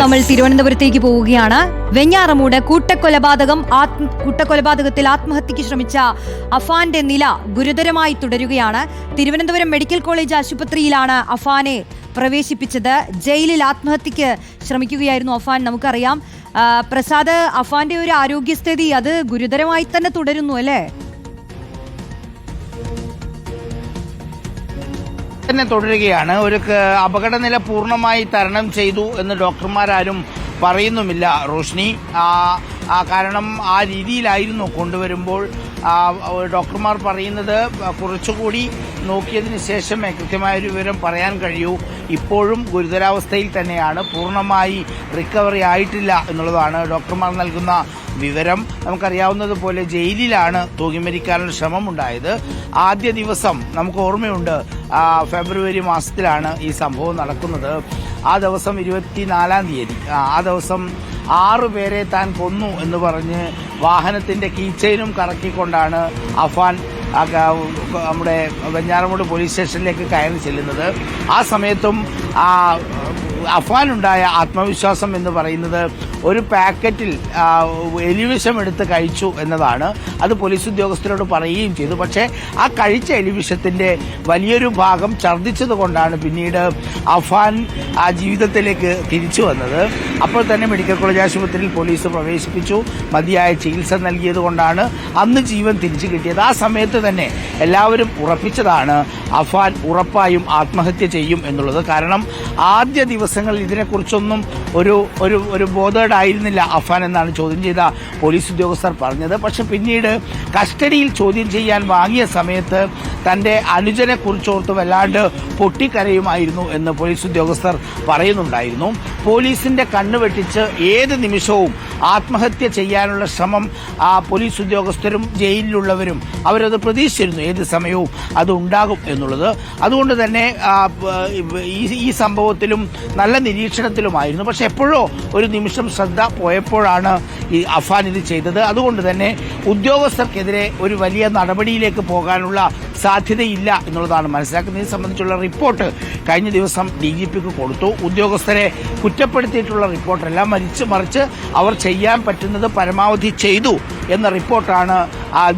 നമ്മൾ തിരുവനന്തപുരത്തേക്ക് പോവുകയാണ്. വെഞ്ഞാറമൂട് കൂട്ടക്കൊലപാതകത്തിൽ ആത്മഹത്യക്ക് ശ്രമിച്ച അഫാന്റെ നില ഗുരുതരമായി തുടരുകയാണ്. തിരുവനന്തപുരം മെഡിക്കൽ കോളേജ് ആശുപത്രിയിലാണ് അഫാനെ പ്രവേശിപ്പിച്ചത്. ജയിലിൽ ആത്മഹത്യക്ക് ശ്രമിക്കുകയായിരുന്നു അഫാൻ. നമുക്കറിയാം പ്രസാദ്, അഫാന്റെ ഒരു ആരോഗ്യസ്ഥിതി അത് ഗുരുതരമായി തന്നെ തുടരുന്നു അല്ലേ? തന്നെ തുടരുകയാണ്. ഒരു അപകടനില പൂർണ്ണമായി തരണം ചെയ്തു എന്ന് ഡോക്ടർമാരാരും പറയുന്നുമില്ല റോഷ്നി. കാരണം ആ രീതിയിലായിരുന്നു കൊണ്ടുവരുമ്പോൾ ഡോക്ടർമാർ പറയുന്നത് കുറച്ചുകൂടി നോക്കിയതിന് ശേഷമേ കൃത്യമായൊരു വിവരം പറയാൻ കഴിയൂ. ഇപ്പോഴും ഗുരുതരാവസ്ഥയിൽ തന്നെയാണ്, പൂർണ്ണമായി റിക്കവറി ആയിട്ടില്ല എന്നുള്ളതാണ് ഡോക്ടർമാർ നൽകുന്ന വിവരം. നമുക്കറിയാവുന്നതുപോലെ ജയിലിലാണ് തൂങ്ങിമരിക്കാനുള്ള ശ്രമമുണ്ടായത്. ആദ്യ ദിവസം നമുക്ക് ഓർമ്മയുണ്ട്, ഫെബ്രുവരി മാസത്തിലാണ് ഈ സംഭവം നടക്കുന്നത്. ആ ദിവസം 24-ാം തീയതി ആ ദിവസം 6 പേരെ താൻ കൊന്നു എന്ന് പറഞ്ഞ് വാഹനത്തിന്റെ കീച്ചെയിനും കറക്കിക്കൊണ്ടാണ് അഫാൻ നമ്മുടെ വെഞ്ഞാറമൂട് പോലീസ് സ്റ്റേഷനിലേക്ക് കയറി ചെല്ലുന്നത്. ആ സമയത്തും അഫാനുണ്ടായ ആത്മവിശ്വാസം എന്ന് പറയുന്നത് ഒരു പാക്കറ്റിൽ എലിവിഷം എടുത്ത് കഴിച്ചു എന്നതാണ്. അത് പോലീസ് ഉദ്യോഗസ്ഥരോട് പറയുകയും ചെയ്തു. പക്ഷേ ആ കഴിച്ച എലിവിഷത്തിന്റെ വലിയൊരു ഭാഗം ഛർദ്ദിച്ചതുകൊണ്ടാണ് പിന്നീട് അഫാൻ ആ ജീവിതത്തിലേക്ക് തിരിച്ചു വന്നത്. അപ്പോൾ തന്നെ മെഡിക്കൽ കോളേജ് ആശുപത്രിയിൽ പോലീസ് പ്രവേശിപ്പിച്ചു. മതിയായ ചികിത്സ നൽകിയതുകൊണ്ടാണ് അന്ന് ജീവൻ തിരിച്ചു കിട്ടിയത്. ആ സമയത്ത് തന്നെ എല്ലാവരും ഉറപ്പിച്ചതാണ് അഫാൻ ഉറപ്പായും ആത്മഹത്യ ചെയ്യും എന്നുള്ളത്. കാരണം ആദ്യ ദിവസങ്ങളിൽ ഇതിനെക്കുറിച്ചൊന്നും ഒരു ബോധേഡായിരുന്നില്ല അഫാൻ എന്നാണ് ചോദ്യം ചെയ്ത പോലീസ് ഉദ്യോഗസ്ഥർ പറഞ്ഞത്. പക്ഷെ പിന്നീട് കസ്റ്റഡിയിൽ ചോദ്യം ചെയ്യാൻ വാങ്ങിയ സമയത്ത് തന്റെ അനുജനെ കുറിച്ചോർത്ത് വല്ലാണ്ട് പൊട്ടിക്കരയുമായിരുന്നു എന്ന് പോലീസ് ഉദ്യോഗസ്ഥർ പറയുന്നുണ്ടായിരുന്നു. പോലീസിന്റെ കണ്ണ് വെട്ടിച്ച് ഏത് നിമിഷവും ആത്മഹത്യ ചെയ്യാനുള്ള ശ്രമം പോലീസ് ഉദ്യോഗസ്ഥരും ജയിലിലുള്ളവരും അവരത് പ്രതീക്ഷിച്ചിരുന്നു, ഏത് സമയവും അത് ഉണ്ടാകും എന്നുള്ളത്. അതുകൊണ്ട് തന്നെ ഈ സംഭവത്തിലും നല്ല നിരീക്ഷണത്തിലുമായിരുന്നു. പക്ഷെ എപ്പോഴോ ഒരു നിമിഷം ശ്രദ്ധ പോയപ്പോഴാണ് ഈ അഫാൻ ഇത് ചെയ്തത്. അതുകൊണ്ട് തന്നെ ഉദ്യോഗസ്ഥർക്കെതിരെ ഒരു വലിയ നടപടിയിലേക്ക് പോകാനുള്ള സാധ്യതയില്ല എന്നുള്ളതാണ് മനസ്സിലാക്കുന്നത്. ഇത് സംബന്ധിച്ചുള്ള റിപ്പോർട്ട് കഴിഞ്ഞ ദിവസം DGPക്ക് കൊടുത്തു. ഉദ്യോഗസ്ഥരെ കുറ്റപ്പെടുത്തിയിട്ടുള്ള റിപ്പോർട്ടല്ല, മറിച്ച് അവർ ചെയ്യാൻ പറ്റുന്നത് പരമാവധി ചെയ്തു എന്ന റിപ്പോർട്ടാണ്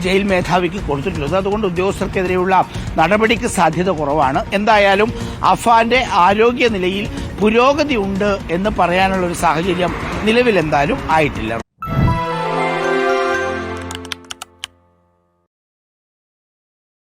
ജയിൽ മേധാവിക്ക് കൊടുത്തിട്ടുള്ളത്. അതുകൊണ്ട് ഉദ്യോഗസ്ഥർക്കെതിരെയുള്ള നടപടിക്ക് സാധ്യത കുറവാണ്. എന്തായാലും അഫാന്റെ ആരോഗ്യനിലയിൽ പുരോഗതി ഉണ്ട് എന്ന് പറയാനുള്ള ഒരു സാഹചര്യം നിലവിൽ എന്തായാലും ആയിട്ടില്ല.